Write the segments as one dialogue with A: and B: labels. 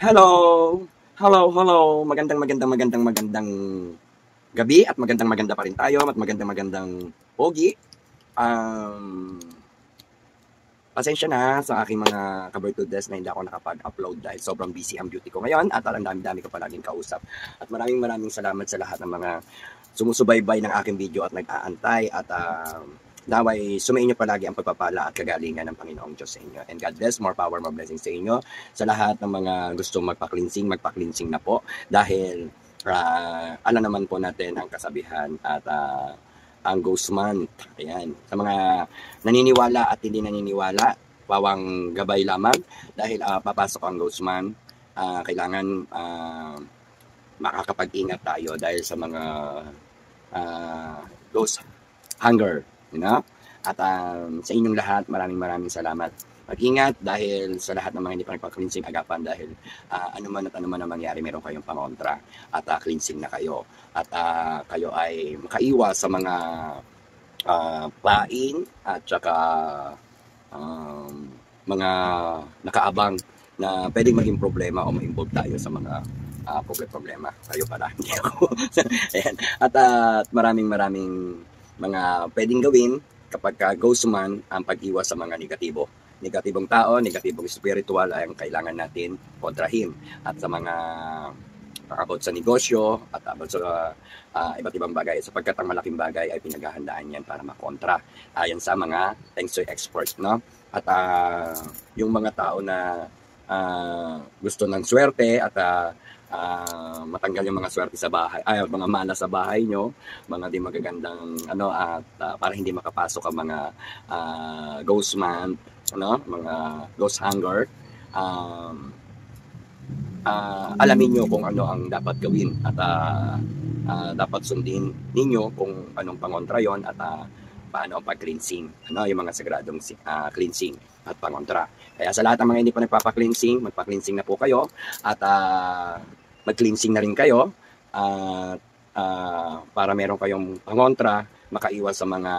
A: Hello! Hello! Magandang gabi at maganda pa rin tayo at magandang pogi. Pasensya na sa aking mga ka-birthdays na hindi ako nakapag-upload dahil sobrang busy ang beauty ko ngayon at ang dami-dami ko palaging kausap. At maraming salamat sa lahat ng mga sumusubaybay ng aking video at nag-aantay at naway sumainyo palagi ang pagpapala at kagalingan ng Panginoong Diyos sa inyo. And God bless, more power, more blessings sa inyo. Sa lahat ng mga gustong magpa-cleansing na po dahil alam naman po natin ang kasabihan at ang ghost month. Ayan. Sa mga naniniwala at hindi naniniwala, pawang gabay lamang dahil papasok ang ghost month. Kailangan makakapag-ingat tayo dahil sa mga ghost hunger. You know? At sa inyong lahat, maraming salamat. Mag-ingat dahil sa lahat ng mga hindi pa nagpa-cleansing agapan dahil ano man ang mangyari, meron kayong pangontra at cleansing na kayo at kayo ay makaiwas sa mga pain at saka mga nakaabang na pwedeng maging problema o ma-involve tayo sa mga problema. Kayo pala, hindi ako. Ayan. At maraming mga pwedeng gawin kapag ghost man ang pag-iwas sa mga negatibong tao, negatibong spiritual ay ang kailangan natin kontrahin. At sa mga about sa negosyo at about sa iba't ibang bagay, sapagkat ang malaking bagay ay pinaghahandaan yan para makontra. Ayan sa mga thanks to experts, no? At yung mga tao na gusto ng swerte at matanggal yung mga swerte sa bahay, mga mana sa bahay nyo, mga di magagandang at para hindi makapasok ang mga ghost man, mga ghost hunger, alamin nyo kung ano ang dapat gawin at dapat sundin ninyo kung anong pangontra yon at paano ang pag-cleansing, yung mga sagradong cleansing at pangontra. Kaya sa lahat ng mga hindi pa nagpapa-cleansing, magpa-cleansing na po kayo at mag-cleansing na rin kayo para meron kayong pangontra, makaiwas sa mga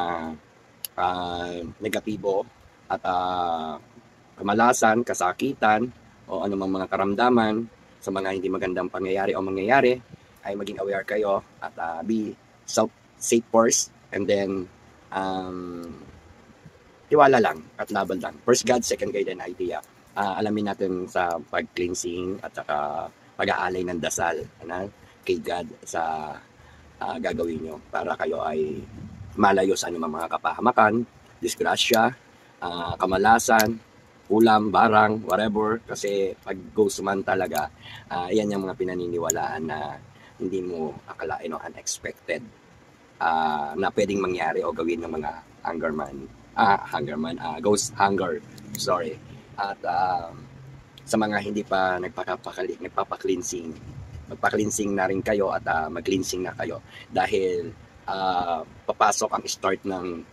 A: negatibo at kamalasan, kasakitan o anumang mga karamdaman sa mga hindi magandang pangyayari o mangyayari, ay maging aware kayo at be safe first and then tiwala lang at laban lang. First God, second guide and idea. Alamin natin sa pag-cleansing at saka pag-aalay ng dasal kay God sa gagawin nyo para kayo ay malayo sa anumang mga kapahamakan, disgrasya, kamalasan, ulam, barang, whatever. Kasi pag ghost man talaga, yan yung mga pinaniniwalaan na hindi mo akalain o unexpected na pwedeng mangyari o gawin ng mga ghost hunger. Sorry. At sa mga hindi pa nagpapa-cleansing, magpa-cleansing na rin kayo at mag-cleansing na kayo dahil papasok ang start ng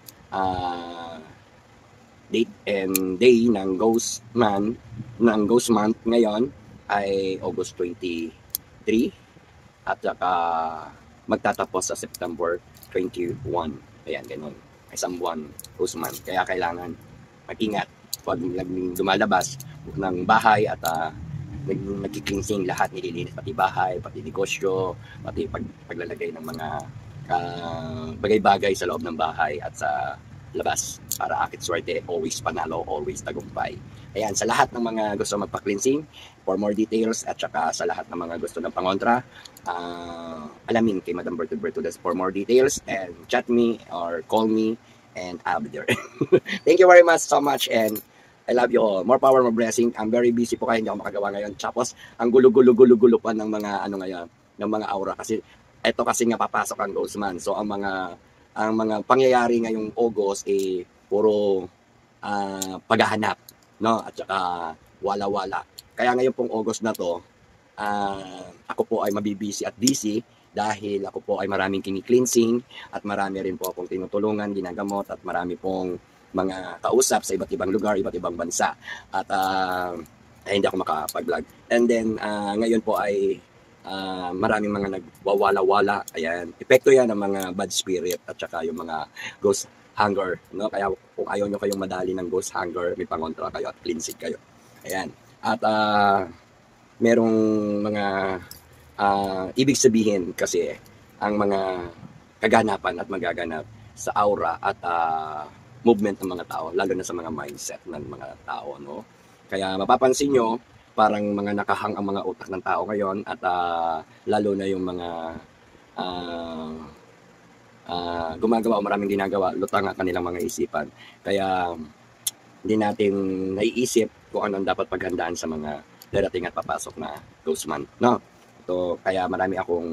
A: date and day ng ghost month ngayon ay August 23 at saka magtatapos sa September 21. Ayan, ganun. Isang buwan, ghost month. Kaya kailangan mag-ingat pag lumalabas ng bahay at nagki-cleansing lahat, nililinis pati bahay, pati negosyo, pati paglalagay ng mga bagay-bagay sa loob ng bahay at sa labas para akit swerte, always panalo, always tagumpay. Ayan, sa lahat ng mga gusto magpa-cleansing, for more details at saka sa lahat ng mga gusto ng pangontra, alamin kay Madam Bertudez for more details and chat me or call me and I'll be there. Thank you very much so much and I love you all. More power, more blessing. I'm very busy po kaya hindi ako makagawa ngayon. Tapos, ang gulo pa ng mga ngayon, ng mga aura kasi ito kasi nga papasok ang ghost man. So ang mga pangyayari ngayong August puro paghahanap, no? At saka wala-wala. Kaya ngayon pong August na to, ako po ay mabibisi at busy dahil ako po ay maraming kini-cleansing at marami rin po akong tinutulungan, ginagamot at marami pong mga kausap sa iba't ibang lugar, iba't ibang bansa. At hindi ako makapag-vlog. And then ngayon po ay maraming mga nagwawala-wala. Ayan, epekto yan ng mga bad spirit at saka yung mga ghost hunger, no? Kaya kung ayaw nyo kayong madali ng ghost hunger, may pangontra kayo at cleansing kayo. Ayan. At merong mga ibig sabihin kasi ang mga kaganapan at magaganap sa aura at movement ng mga tao, lalo na sa mga mindset ng mga tao, no? Kaya mapapansin nyo, parang mga nakahang ang mga utak ng tao ngayon at lalo na yung mga gumagawa o maraming ginagawa, lutang ang kanilang mga isipan. Kaya hindi natin naiisip kung ano ang dapat paghandaan sa mga darating at papasok na ghost month, no? Ito, kaya marami akong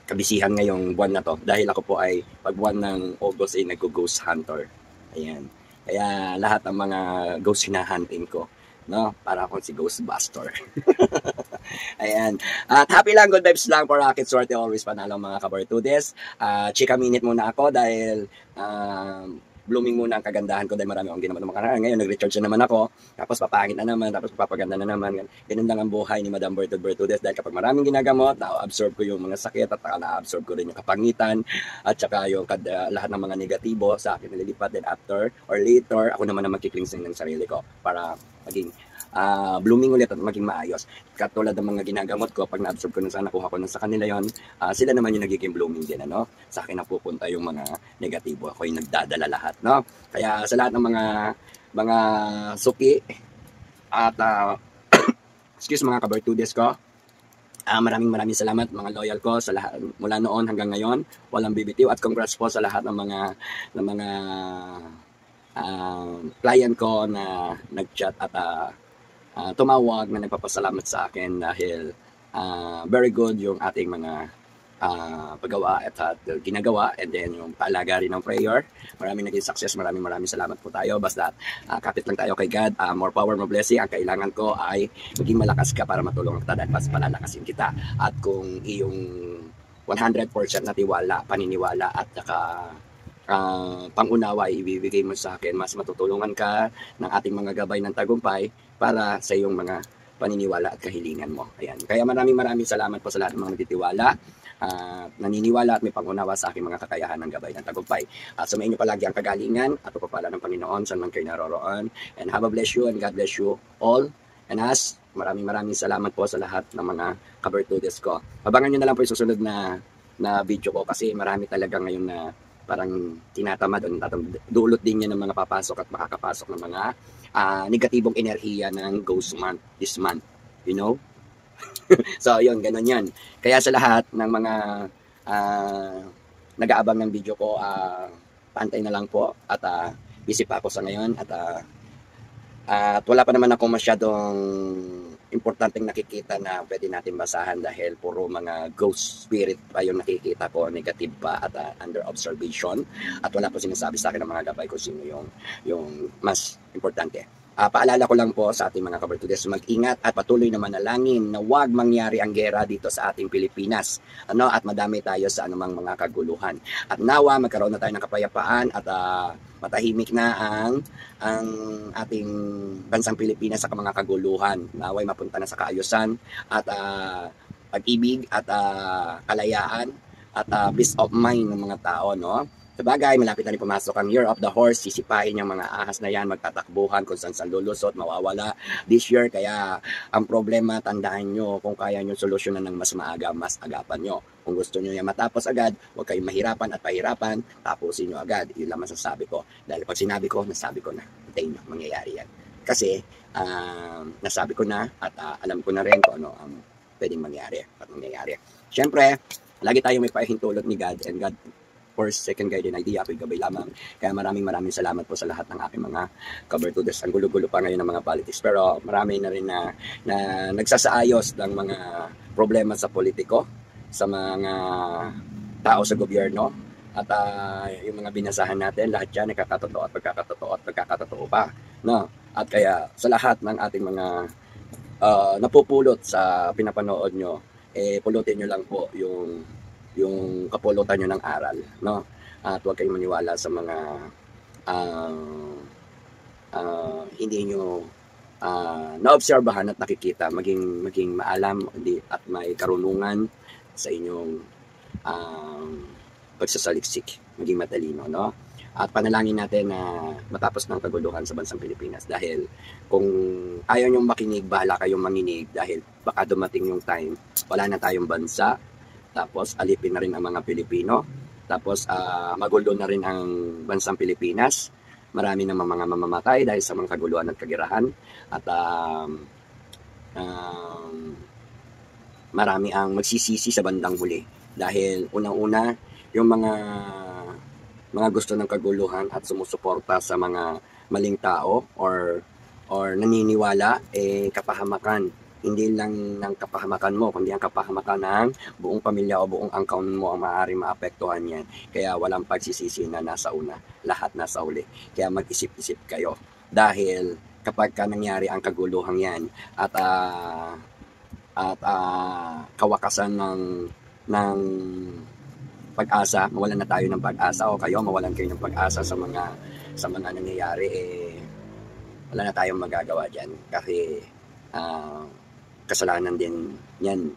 A: kabisihan ngayong buwan na to dahil ako po ay pag buwan ng August ay nag-ghost hunter. Ayan. Kaya lahat ng mga ghost hinahunting ko, no? Para akong si Ghostbuster. Ayan. At happy lang, good vibes lang for Rocket Swerte, always panalo mga kabartudes. Chika minute muna ako dahil blooming muna ang kagandahan ko dahil marami akong ginawa ng mga karaan. Ngayon, nag-recharge na naman ako. Tapos papangit na naman, tapos papaganda na naman. Ganun lang ang buhay ni Madam Bertudes dahil kapag maraming ginagamot, na-absorb ko yung mga sakit at na-absorb ko rin yung kapangitan at saka yung lahat ng mga negatibo sa akin nililipat din after or later, ako naman ang magkiklingsing ng sarili ko para maging blooming ulit at maging maayos. Katulad ng mga ginagamot ko, pag na-absorb ko na sana, nakuha ko na sa kanila yon, sila naman yung nagiging blooming din, ano? Sa akin napupunta yung mga negatibo. Ako yung nagdadala lahat, no? Kaya sa lahat ng mga suki at excuse mga kabartudes ko, maraming salamat mga loyal ko sa lahat mula noon hanggang ngayon. Walang bibitiw at congrats po sa lahat ng mga client ko na nag-chat at tumawag na nagpapasalamat sa akin dahil very good yung ating mga paggawa at ginagawa, and then yung paalaga rin ng prayer. Maraming naging success, maraming salamat po tayo. Basta kapit lang tayo kay God, more power, more blessing. Ang kailangan ko ay maging malakas ka para matulungan kita dahil mas palalakasin kita. At kung iyong 100% na tiwala, paniniwala at saka pangunawa ibibigay mo sa akin, mas matutulungan ka ng ating mga gabay ng tagumpay para sa iyong mga paniniwala at kahilingan mo. Ayan. Kaya maraming salamat po sa lahat ng mga nagtitiwala, naniniwala at may pangunawa sa aking mga kakayahan ng gabay ng tagumpay. Sumayin niyo palagi ang kagalingan at pagpapala ng Panginoon saan man kayo naroroon. And have a bless you and God bless you all. And as maraming salamat po sa lahat ng mga kabartudes ko. Abangan nyo na lang po yung susunod na video ko kasi marami talaga ngayon na parang tinatamad o dulot din niya ng mga papasok at makakapasok ng mga negatibong enerhiya ng ghost month this month, you know. So yun, ganun yan. Kaya sa lahat ng mga nag-aabang ng video ko, pantay na lang po at busy pa ako sa ngayon at wala pa naman ako masyadong importanteng nakikita na pwede natin basahan dahil puro mga ghost spirit pa yung nakikita ko, negative pa at under observation, at wala po sinasabi sa akin ng mga gabay kung sino yung mas importante. Paalala ko lang po sa ating mga kabartudes, mag-ingat at patuloy na manalangin na huwag mangyari ang gera dito sa ating Pilipinas, at madami tayo sa anumang mga kaguluhan. At nawa magkaroon na tayo ng kapayapaan at matahimik na ang ating bansang Pilipinas sa mga kaguluhan. Naway mapunta na sa kaayusan at pag-ibig at kalayaan at peace of mind ng mga tao, no? Sabagay, malapit na rin pumasok ang Year of the Horse. Sisipain yung mga ahas na yan, magtatakbuhan kung saan lulusot, mawawala this year. Kaya ang problema, tandaan nyo, kung kaya nyo solusyonan ng mas maaga, mas agapan nyo. Kung gusto nyo yan matapos agad, huwag kayong mahirapan at pahirapan, tapusin nyo agad. Yun lang masasabi ko. Dahil pag sinabi ko, nasabi ko na. Hintayin nyo, mangyayari yan. Kasi nasabi ko na at alam ko na rin kung ano ang pwedeng mangyari at mangyayari. Siyempre, lagi tayong may pahintulot ni God, and God first, second guiding idea, ako'y gabay lamang. Kaya maraming salamat po sa lahat ng aking mga kabartudes. Ang gulo-gulo pa ngayon ng mga politics, pero marami na rin na nagsasaayos ng mga problema sa politiko, sa mga tao sa gobyerno, at yung mga binasahan natin, lahat yan nakakatotoo at pagkakatotoo pa, no? At kaya sa lahat ng ating mga napupulot sa pinapanood nyo, pulutin nyo lang po yung kapulutan nyo ng aral, no? At huwag kayong maniwala sa mga hindi nyo naobserbahan at nakikita. Maging maalam at may karunungan sa inyong pagsasaliksik, maging matalino, no? At panalangin natin na matapos ng kaguluhan sa bansang Pilipinas. Dahil kung ayaw nyong makinig, bahala kayong manginig dahil baka dumating yung time, wala na tayong bansa, tapos alipin na rin ang mga Pilipino, tapos magulo na rin ang bansang Pilipinas. Marami na mga mamamatay dahil sa mga kaguluhan at kagirahan. At marami ang magsisisi sa bandang huli. Dahil unang-una, yung mga gusto ng kaguluhan at sumusuporta sa mga maling tao or naniniwala, kapahamakan. Hindi lang ng kapahamakan mo, kundi ang kapahamakan ng buong pamilya o buong angkan mo ang maaaring maapektuhan yan. Kaya walang pagsisisi na nasa una, lahat nasa huli. Kaya mag-isip-isip kayo. Dahil kapag nangyari ang kaguluhan yan at kawakasan ng pag-asa, mawalan na tayo ng pag-asa o kayo mawalan kayo ng pag-asa sa mga nangyayari, wala na tayong magagawa diyan kasi kasalanan din yan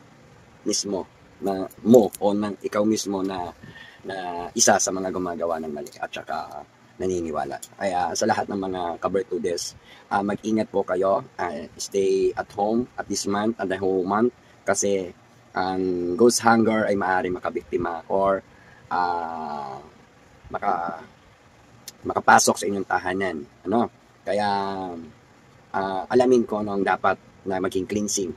A: mismo na mo o ng ikaw mismo na isa sa mga gumagawa ng mali at saka naniniwala. Kaya sa lahat ng mga kabertudes, mag-ingat po kayo, stay at home at this month and the whole month kasi ang ghost hunger ay maaari makabiktima or makapasok sa inyong tahanan. Kaya alamin ko ang dapat na maging cleansing.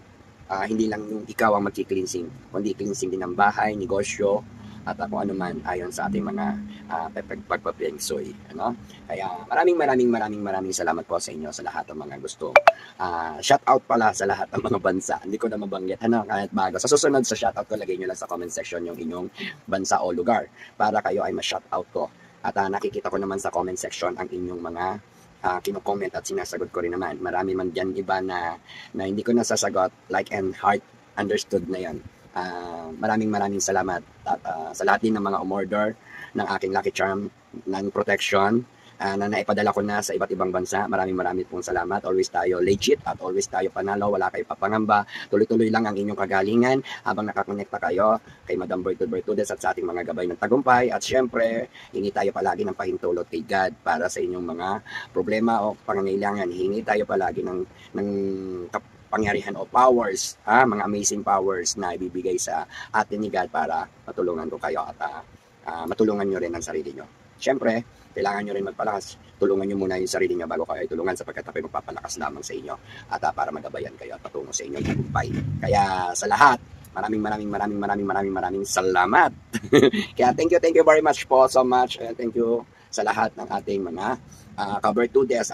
A: Hindi lang yung ikaw ang magki-cleansing, kundi cleansing din ng bahay, negosyo, at kung ano man ayon sa ating mga pagpapengsoy. Kaya maraming salamat po sa inyo sa lahat ng mga gusto. Shout out pala sa lahat ng mga bansa. Hindi ko na mabanggit kahit bago. Sa susunod sa shout out ko, lagay nyo lang sa comment section yung inyong bansa o lugar para kayo ay ma-shout out ko. At nakikita ko naman sa comment section ang inyong mga kino-comment at sinasagot ko rin naman. Marami man dyan iba na hindi ko nasasagot, like and heart understood na yan. Maraming salamat at sa lahat din ng mga umorder ng aking Lucky Charm ng protection na naipadala ko na sa iba't ibang bansa. Maraming pong salamat. Always tayo legit at always tayo panalo. Wala kayo papangamba. Tuloy-tuloy lang ang inyong kagalingan habang nakakonekta kayo kay Madam Bertudes at sa ating mga gabay ng tagumpay. At syempre, hingi tayo palagi ng pahintulot kay God para sa inyong mga problema o pangangailangan. Hingi tayo palagi ng pangyarihan o powers, mga amazing powers na ibibigay sa atin ni God para matulungan ko kayo at matulungan nyo rin ang sarili nyo. Siyempre, kailangan nyo rin magpalakas. Tulungan nyo muna yung sarili nyo bago kayo tulungan sapagkat ako'y magpapalakas lamang sa inyo at para magabayan kayo at patungo sa inyong tagumpay. Kaya sa lahat, maraming salamat. Kaya thank you very much po so much. Thank you sa lahat ng ating mga kabertudes.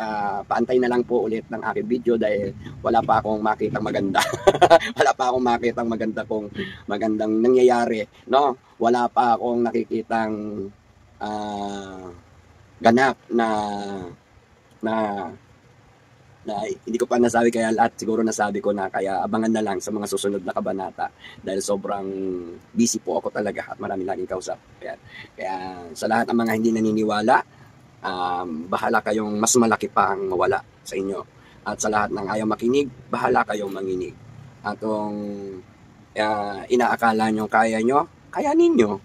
A: Paantay na lang po ulit ng aking video dahil wala pa akong makitang maganda. Wala pa akong makitang maganda kung magandang nangyayari, no? Wala pa akong nakikitang ganap na hindi ko pa nasabi, kaya lahat siguro nasabi ko na, kaya abangan na lang sa mga susunod na kabanata dahil sobrang busy po ako talaga at marami laging kausap. Kaya sa lahat ng mga hindi naniniwala, bahala kayong mas malaki pa ang mawala sa inyo. At sa lahat ng ayaw makinig, bahala kayong manginig. At kung inaakala nyo kaya nyo, kayanin nyo.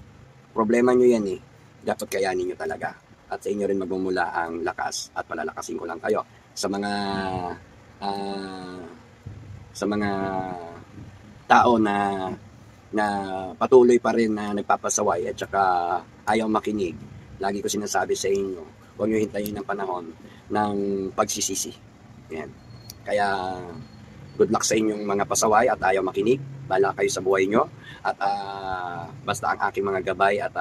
A: Problema nyo yan dapat kayanin nyo talaga. At sa inyo rin magmumula ang lakas at palalakasin ko lang kayo sa mga tao na patuloy pa rin na nagpapasaway at saka ayaw makinig. Lagi ko sinasabi sa inyo, huwag nyo hintayin ang panahon ng pagsisisi. Yan. Kaya good luck sa inyong mga pasaway at ayaw makinig. Bahala kayo sa buhay nyo. At basta ang aking mga gabay at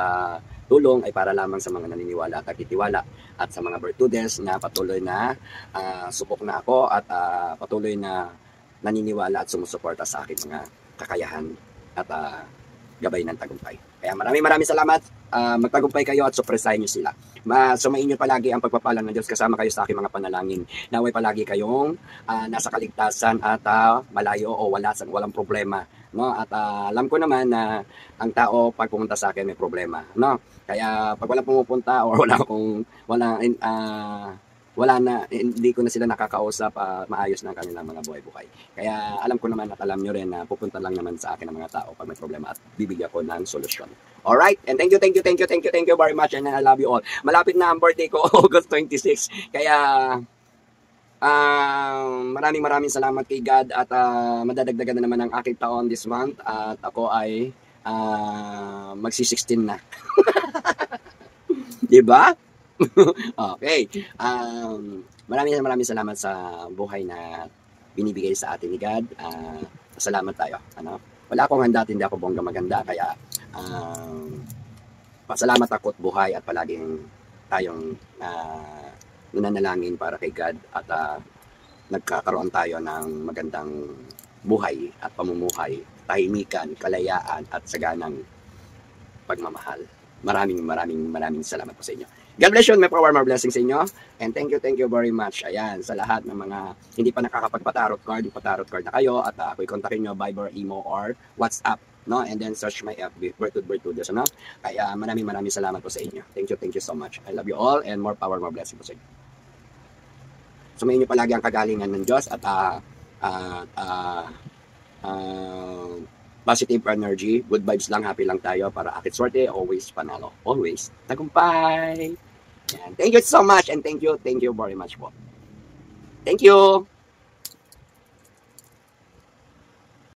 A: tulong ay para lamang sa mga naniniwala at nagtitiwala at sa mga bertudes na patuloy na subok na ako at patuloy na naniniwala at sumusuporta sa aking mga kakayahan at gabay ng tagumpay. Kaya maraming salamat. Magtagumpay kayo at supresahin nyo sila. Sumain nyo palagi ang pagpapalang ng Diyos. Kasama kayo sa aking mga panalangin. Naway palagi kayong nasa kaligtasan at malayo o walang problema. No? At alam ko naman na ang tao pag pumunta sa akin may problema. No? Kaya pag walang pumupunta or wala na, hindi ko na sila nakakausap, maayos na ang kanilang mga buhay-buhay. Kaya alam ko naman at alam nyo rin na pupunta lang naman sa akin ang mga tao pag may problema at bibigyan ko ng solusyon. Alright? And thank you very much and I love you all. Malapit na ang birthday ko, August 26. Kaya maraming salamat kay God at madadagdagan na naman ang aking taon this month at ako ay magsi-16 na. Diba? Okay. Maraming salamat sa buhay na binibigay sa atin ni God. Salamat tayo. Ano? Wala akong handa at hindi ako bongga maganda. Kaya pasalamat ako at buhay at palaging tayong nananalangin para kay God at nagkakaroon tayo ng magandang buhay at pamumuhay, tahimikan, kalayaan at saganang pagmamahal. Maraming salamat po sa inyo. God bless you, may power, more blessings sa inyo. And thank you very much. Ayan, sa lahat ng mga hindi pa nakakapagpatarot card, ipatarot card na kayo at ako'y kontakin nyo, Viber, Imo, or WhatsApp. No? And then search my FB, Bertud. Ano? Kaya maraming salamat po sa inyo. Thank you so much. I love you all and more power, more blessings po sa inyo. Sumayin nyo palagi ang kagalingan ng Diyos at positive energy, good vibes lang, happy lang tayo para akit swerte, always panalo, always tagumpay. Yan. Thank you so much and thank you very much po. Thank you.